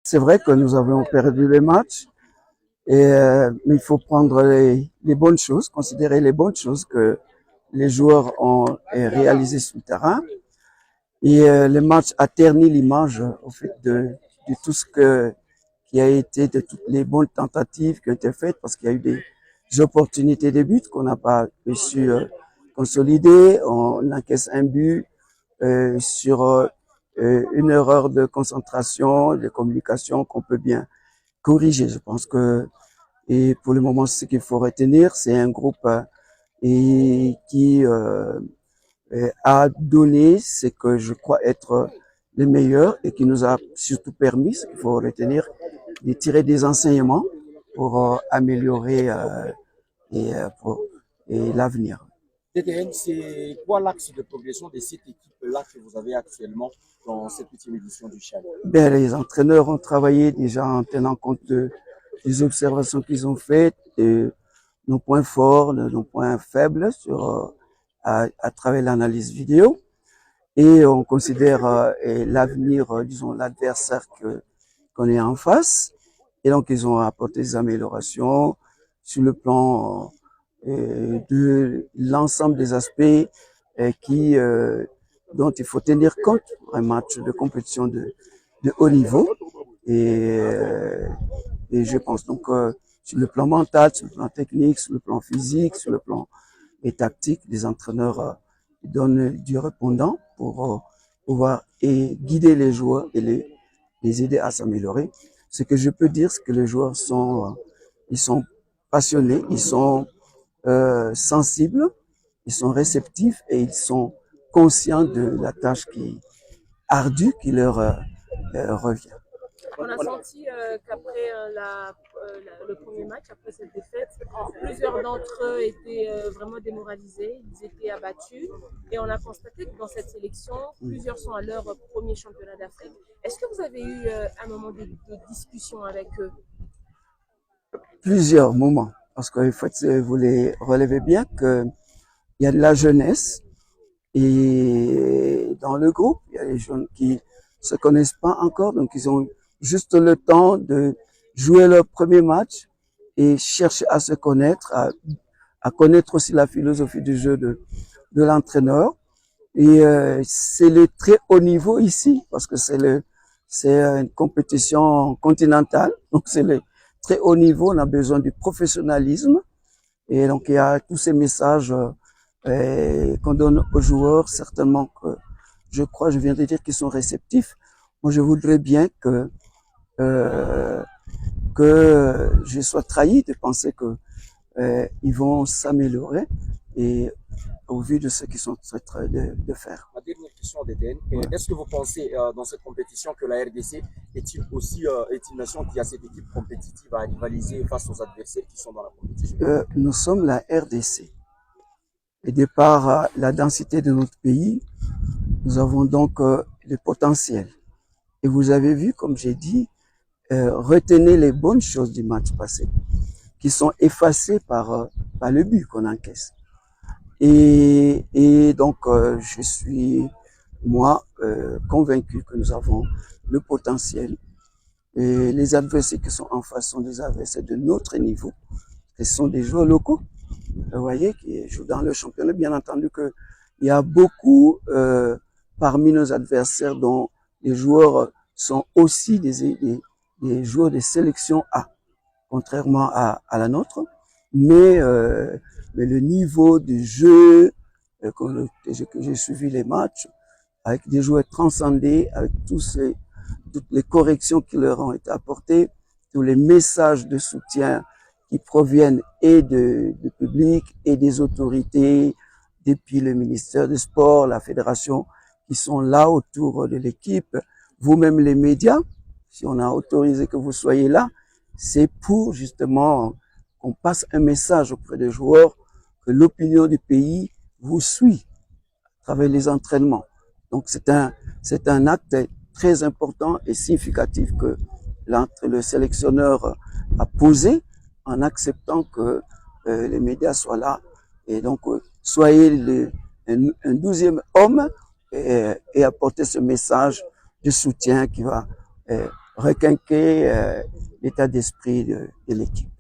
C'est vrai que nous avons perdu les matchs, mais il faut prendre les bonnes choses, considérer les bonnes choses que les joueurs ont réalisées sur le terrain. Le match a terni l'image au fait de tout ce qui a été, de toutes les bonnes tentatives qui ont été faites, parce qu'il y a eu des opportunités de but qu'on n'a pas su consolider. On encaisse un but sur une erreur de concentration, de communication qu'on peut bien corriger. Je pense que, et pour le moment, ce qu'il faut retenir, c'est un groupe qui a donné ce que je crois être le meilleur et qui nous a surtout permis, ce qu'il faut retenir, de tirer des enseignements pour améliorer et l'avenir. TTN, c'est quoi l'axe de progression de cette équipe-là que vous avez actuellement dans cette ultime édition du Challenge? Ben, les entraîneurs ont travaillé déjà en tenant compte des observations qu'ils ont faites, de nos points forts, de nos points faibles à travers l'analyse vidéo. Et on considère l'avenir, disons, l'adversaire qu'on est en face. Et donc, ils ont apporté des améliorations sur le plan de l'ensemble des aspects dont il faut tenir compte. Un match de compétition de haut niveau. Et je pense donc sur le plan mental, sur le plan technique, sur le plan physique, sur le plan tactique, les entraîneurs donnent du répondant pour pouvoir guider les joueurs et les aider à s'améliorer. Ce que je peux dire, c'est que les joueurs ils sont passionnés, ils sont sensibles, ils sont réceptifs et ils sont conscients de la tâche ardue qui leur revient. On a senti qu'après le premier match, après cette défaite, plusieurs d'entre eux étaient vraiment démoralisés, ils étaient abattus. Et on a constaté que dans cette sélection, plusieurs sont à leur premier championnat d'Afrique. Est-ce que vous avez eu un moment de discussion avec eux? Plusieurs moments, parce qu'en fait, vous les relevez bien qu'il y a de la jeunesse et dans le groupe, il y a des jeunes qui se connaissent pas encore, donc ils ont juste le temps de jouer leur premier match et chercher à se connaître, à connaître aussi la philosophie du jeu de l'entraîneur. Et c'est le très haut niveau ici, parce que c'est une compétition continentale, donc c'est le très haut niveau. On a besoin du professionnalisme, et donc il y a tous ces messages qu'on donne aux joueurs, certainement que je crois, je viens de dire qu'ils sont réceptifs. Moi, je voudrais bien que je sois trahi de penser que ils vont s'améliorer et au vu de ce qu'ils sont en train de faire. Ma dernière question, DTN, est-ce que vous pensez dans cette compétition que la RDC est aussi une nation qui a cette équipe compétitive à rivaliser face aux adversaires qui sont dans la compétition? Nous sommes la RDC. Et de par la densité de notre pays, nous avons donc le potentiel. Et vous avez vu, comme j'ai dit, retenez les bonnes choses du match passé, qui sont effacées par le but qu'on encaisse. Et donc, je suis, moi, convaincu que nous avons le potentiel. Et les adversaires qui sont en face sont des adversaires de notre niveau. Ce sont des joueurs locaux, vous voyez, qui jouent dans le championnat. Bien entendu que il y a beaucoup parmi nos adversaires dont les joueurs sont aussi des joueurs de sélection A, contrairement à la nôtre. Mais le niveau du jeu, que j'ai suivi les matchs, avec des joueurs transcendés, avec toutes les corrections qui leur ont été apportées, tous les messages de soutien qui proviennent et du public et des autorités, depuis le ministère des Sports, la fédération, qui sont là autour de l'équipe, vous-même les médias, si on a autorisé que vous soyez là, c'est pour justement qu'on passe un message auprès des joueurs que l'opinion du pays vous suit à travers les entraînements. Donc c'est un acte très important et significatif que le sélectionneur a posé en acceptant que les médias soient là. Et donc soyez un 12e homme et apportez ce message de soutien qui va requinquer l'état d'esprit de l'équipe.